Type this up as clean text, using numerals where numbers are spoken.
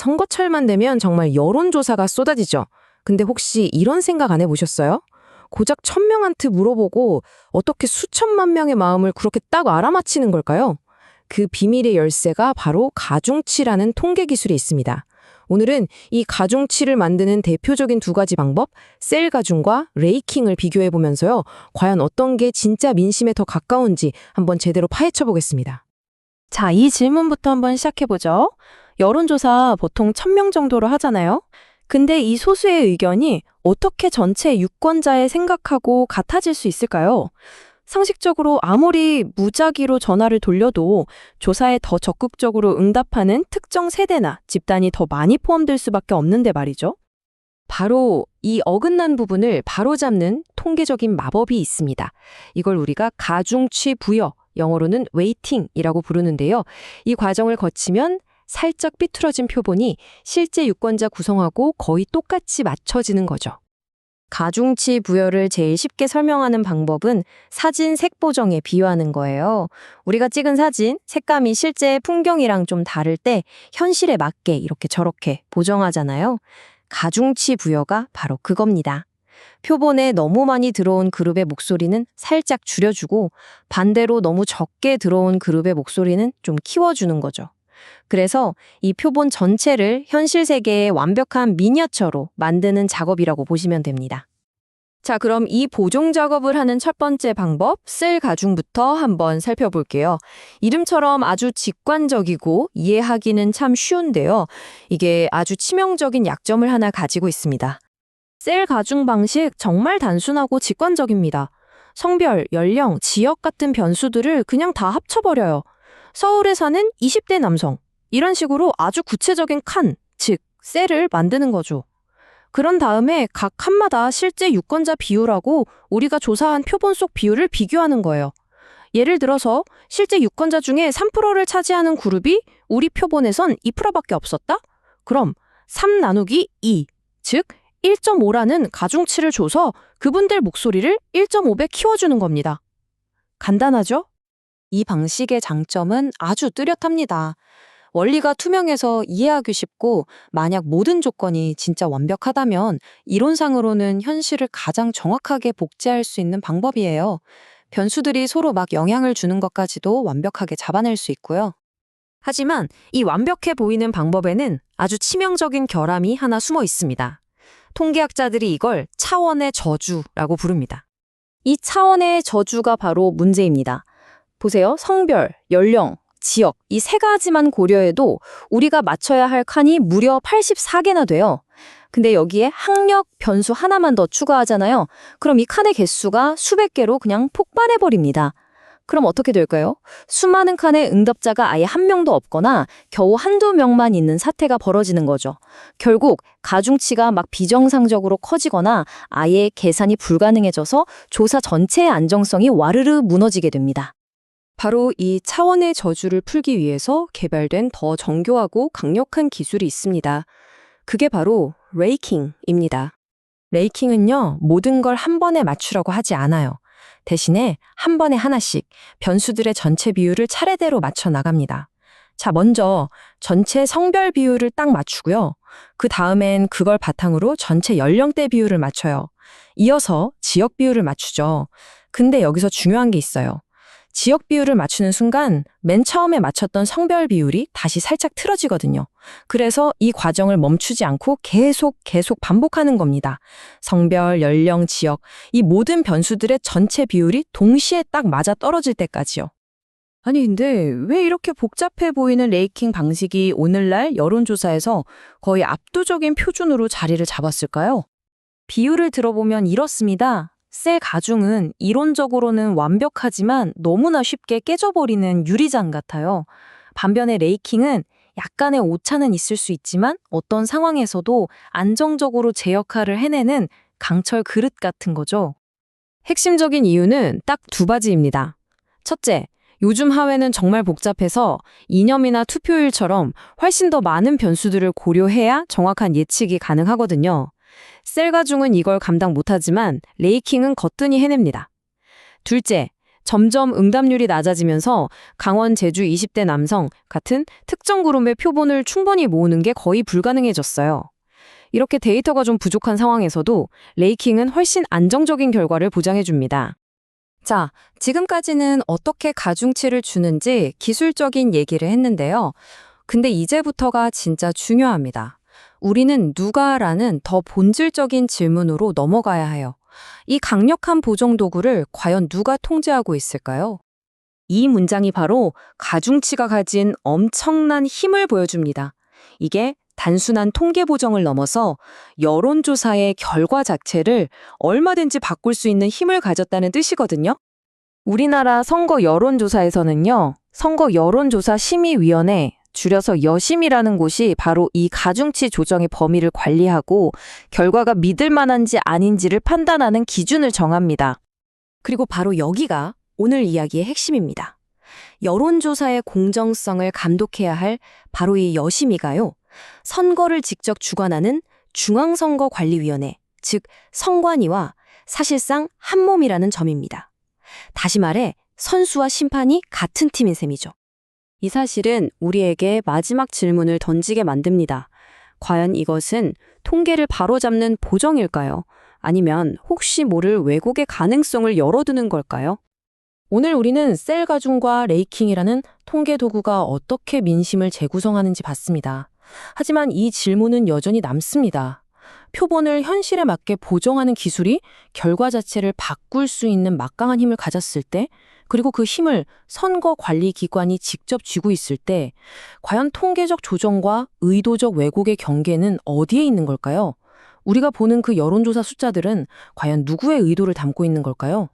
선거철만 되면 정말 여론조사가 쏟아지죠. 근데 혹시 이런 생각 안 해보셨어요? 고작 1,000명한테 물어보고 어떻게 수천만 명의 마음을 그렇게 딱 알아맞히는 걸까요? 그 비밀의 열쇠가 바로 가중치라는 통계 기술이 있습니다. 오늘은 이 가중치를 만드는 대표적인 두 가지 방법, 셀 가중과 레이킹을 비교해보면서요. 과연 어떤 게 진짜 민심에 더 가까운지 한번 제대로 파헤쳐 보겠습니다. 자, 이 질문부터 한번 시작해보죠. 여론조사 보통 1,000명 정도로 하잖아요. 근데 이 소수의 의견이 어떻게 전체 유권자의 생각하고 같아질 수 있을까요? 상식적으로 아무리 무작위로 전화를 돌려도 조사에 더 적극적으로 응답하는 특정 세대나 집단이 더 많이 포함될 수밖에 없는데 말이죠. 바로 이 어긋난 부분을 바로잡는 통계적인 마법이 있습니다. 이걸 우리가 가중치 부여, 영어로는 웨이팅이라고 부르는데요. 이 과정을 거치면 살짝 삐뚤어진 표본이 실제 유권자 구성하고 거의 똑같이 맞춰지는 거죠. 가중치 부여를 제일 쉽게 설명하는 방법은 사진 색 보정에 비유하는 거예요. 우리가 찍은 사진, 색감이 실제 풍경이랑 좀 다를 때 현실에 맞게 이렇게 저렇게 보정하잖아요. 가중치 부여가 바로 그겁니다. 표본에 너무 많이 들어온 그룹의 목소리는 살짝 줄여주고 반대로 너무 적게 들어온 그룹의 목소리는 좀 키워주는 거죠. 그래서 이 표본 전체를 현실 세계의 완벽한 미니어처로 만드는 작업이라고 보시면 됩니다. 자, 그럼 이 보정 작업을 하는 첫 번째 방법, 셀 가중부터 한번 살펴볼게요. 이름처럼 아주 직관적이고 이해하기는 참 쉬운데요. 이게 아주 치명적인 약점을 하나 가지고 있습니다. 셀 가중 방식 정말 단순하고 직관적입니다. 성별, 연령, 지역 같은 변수들을 그냥 다 합쳐버려요. 서울에 사는 20대 남성. 이런 식으로 아주 구체적인 칸, 즉 셀을 만드는 거죠. 그런 다음에 각 칸마다 실제 유권자 비율하고 우리가 조사한 표본 속 비율을 비교하는 거예요. 예를 들어서 실제 유권자 중에 3%를 차지하는 그룹이 우리 표본에선 2%밖에 없었다? 그럼 3 나누기 2, 즉 1.5라는 가중치를 줘서 그분들 목소리를 1.5배 키워주는 겁니다. 간단하죠? 이 방식의 장점은 아주 뚜렷합니다. 원리가 투명해서 이해하기 쉽고 만약 모든 조건이 진짜 완벽하다면 이론상으로는 현실을 가장 정확하게 복제할 수 있는 방법이에요. 변수들이 서로 막 영향을 주는 것까지도 완벽하게 잡아낼 수 있고요. 하지만 이 완벽해 보이는 방법에는 아주 치명적인 결함이 하나 숨어 있습니다. 통계학자들이 이걸 차원의 저주라고 부릅니다. 이 차원의 저주가 바로 문제입니다. 보세요. 성별, 연령, 지역 이 세 가지만 고려해도 우리가 맞춰야 할 칸이 무려 84개나 돼요. 근데 여기에 학력 변수 하나만 더 추가하잖아요. 그럼 이 칸의 개수가 수백 개로 그냥 폭발해버립니다. 그럼 어떻게 될까요? 수많은 칸의 응답자가 아예 한 명도 없거나 겨우 한두 명만 있는 사태가 벌어지는 거죠. 결국 가중치가 막 비정상적으로 커지거나 아예 계산이 불가능해져서 조사 전체의 안정성이 와르르 무너지게 됩니다. 바로 이 차원의 저주를 풀기 위해서 개발된 더 정교하고 강력한 기술이 있습니다. 그게 바로 레이킹입니다. 레이킹은요, 모든 걸 한 번에 맞추라고 하지 않아요. 대신에 한 번에 하나씩 변수들의 전체 비율을 차례대로 맞춰 나갑니다. 자, 먼저 전체 성별 비율을 딱 맞추고요. 그 다음엔 그걸 바탕으로 전체 연령대 비율을 맞춰요. 이어서 지역 비율을 맞추죠. 근데 여기서 중요한 게 있어요. 지역 비율을 맞추는 순간 맨 처음에 맞췄던 성별 비율이 다시 살짝 틀어지거든요. 그래서 이 과정을 멈추지 않고 계속 반복하는 겁니다. 성별, 연령, 지역, 이 모든 변수들의 전체 비율이 동시에 딱 맞아 떨어질 때까지요. 아니, 근데 왜 이렇게 복잡해 보이는 레이킹 방식이 오늘날 여론조사에서 거의 압도적인 표준으로 자리를 잡았을까요? 비율을 들어보면 이렇습니다. 셀 가중은 이론적으로는 완벽하지만 너무나 쉽게 깨져버리는 유리잔 같아요. 반면에 레이킹은 약간의 오차는 있을 수 있지만 어떤 상황에서도 안정적으로 제 역할을 해내는 강철 그릇 같은 거죠. 핵심적인 이유는 딱 두 가지입니다. 첫째, 요즘 하회는 정말 복잡해서 이념이나 투표율처럼 훨씬 더 많은 변수들을 고려해야 정확한 예측이 가능하거든요. 셀 가중은 이걸 감당 못하지만 레이킹은 거뜬히 해냅니다. 둘째, 점점 응답률이 낮아지면서 강원, 제주 20대 남성 같은 특정 그룹의 표본을 충분히 모으는 게 거의 불가능해졌어요. 이렇게 데이터가 좀 부족한 상황에서도 레이킹은 훨씬 안정적인 결과를 보장해줍니다. 자, 지금까지는 어떻게 가중치를 주는지 기술적인 얘기를 했는데요. 근데 이제부터가 진짜 중요합니다. 우리는 누가라는 더 본질적인 질문으로 넘어가야 해요. 이 강력한 보정 도구를 과연 누가 통제하고 있을까요? 이 문장이 바로 가중치가 가진 엄청난 힘을 보여줍니다. 이게 단순한 통계 보정을 넘어서 여론조사의 결과 자체를 얼마든지 바꿀 수 있는 힘을 가졌다는 뜻이거든요. 우리나라 선거 여론조사에서는요, 선거 여론조사 심의위원회, 줄여서 여심이라는 곳이 바로 이 가중치 조정의 범위를 관리하고 결과가 믿을 만한지 아닌지를 판단하는 기준을 정합니다. 그리고 바로 여기가 오늘 이야기의 핵심입니다. 여론조사의 공정성을 감독해야 할 바로 이 여심이가요, 선거를 직접 주관하는 중앙선거관리위원회, 즉 선관위와 사실상 한 몸이라는 점입니다. 다시 말해 선수와 심판이 같은 팀인 셈이죠. 이 사실은 우리에게 마지막 질문을 던지게 만듭니다. 과연 이것은 통계를 바로잡는 보정일까요? 아니면 혹시 모를 왜곡의 가능성을 열어두는 걸까요? 오늘 우리는 셀 가중과 레이킹이라는 통계 도구가 어떻게 민심을 재구성하는지 봤습니다. 하지만 이 질문은 여전히 남습니다. 표본을 현실에 맞게 보정하는 기술이 결과 자체를 바꿀 수 있는 막강한 힘을 가졌을 때, 그리고 그 힘을 선거관리기관이 직접 쥐고 있을 때 과연 통계적 조정과 의도적 왜곡의 경계는 어디에 있는 걸까요? 우리가 보는 그 여론조사 숫자들은 과연 누구의 의도를 담고 있는 걸까요?